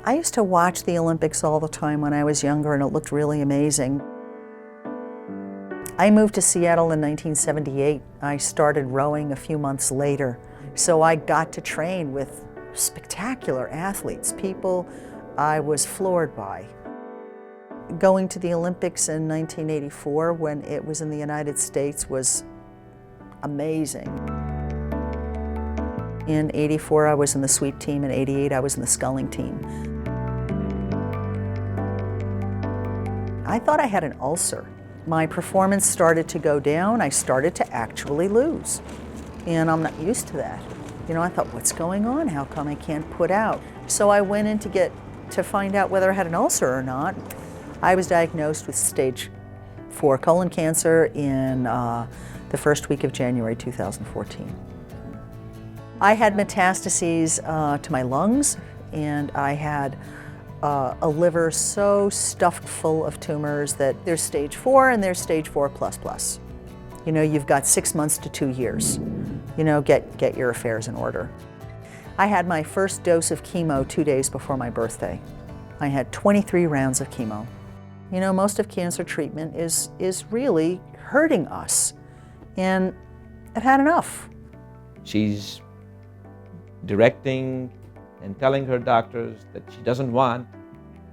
I used to watch the Olympics all the time when I was younger, and it looked really amazing. I moved to Seattle in 1978. I started rowing a few months later. So I got to train with spectacular athletes, people I was floored by. Going to the Olympics in 1984 when it was in the United States was amazing. In '84 I was in the sweep team, in '88 I was in the sculling team. I thought I had an ulcer. My performance started to go down. I started to actually lose. And I'm not used to that. You know, I thought, what's going on? How come I can't put out? So I went in to find out whether I had an ulcer or not. I was diagnosed with stage 4 colon cancer in the first week of January 2014. I had metastases to my lungs, and I had a liver so stuffed full of tumors that there's stage 4 and there's stage 4++. You know, you've got 6 months to 2 years. You know, get your affairs in order. I had my first dose of chemo 2 days before my birthday. I had 23 rounds of chemo. You know, most of cancer treatment is really hurting us, and I've had enough. She's directing and telling her doctors that she doesn't want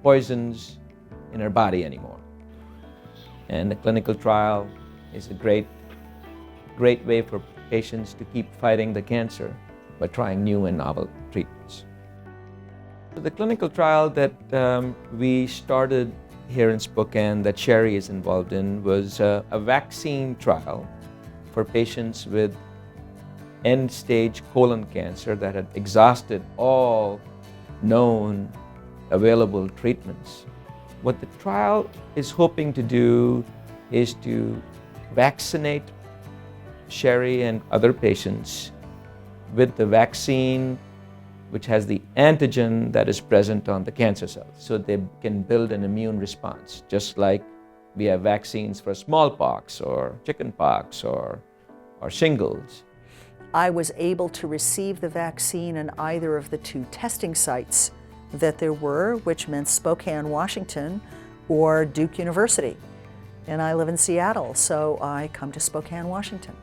poisons in her body anymore. And the clinical trial is a great way for patients to keep fighting the cancer by trying new and novel treatments. So the clinical trial that we started here in Spokane that Sherri is involved in was a vaccine trial for patients with end-stage colon cancer that had exhausted all known available treatments. What the trial is hoping to do is to vaccinate Sherri and other patients with the vaccine which has the antigen that is present on the cancer cells, so they can build an immune response, just like we have vaccines for smallpox or chickenpox or shingles. I was able to receive the vaccine in either of the 2 testing sites that there were, which meant Spokane, Washington, or Duke University. And I live in Seattle, so I come to Spokane, Washington.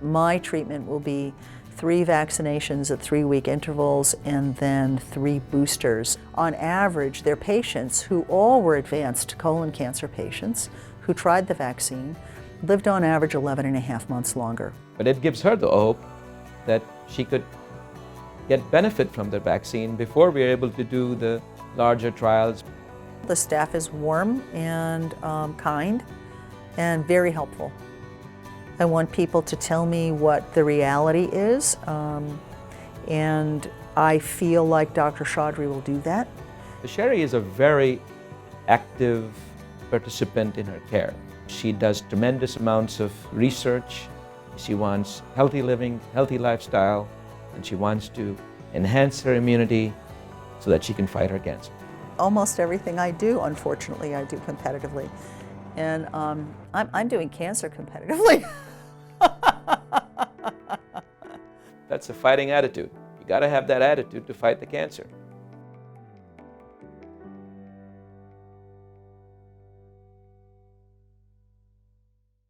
My treatment will be 3 vaccinations at 3-week intervals and then 3 boosters. On average, they're patients who all were advanced colon cancer patients who tried the vaccine, lived on average 11.5 months longer. But it gives her the hope that she could get benefit from the vaccine before we are able to do the larger trials. The staff is warm and kind and very helpful. I want people to tell me what the reality is, and I feel like Dr. Chaudhry will do that. Sherri is a very active participant in her care. She does tremendous amounts of research. She wants healthy living, healthy lifestyle, and she wants to enhance her immunity so that she can fight her cancer. Almost everything I do, unfortunately, I do competitively. And I'm doing cancer competitively. That's a fighting attitude. You got to have that attitude to fight the cancer.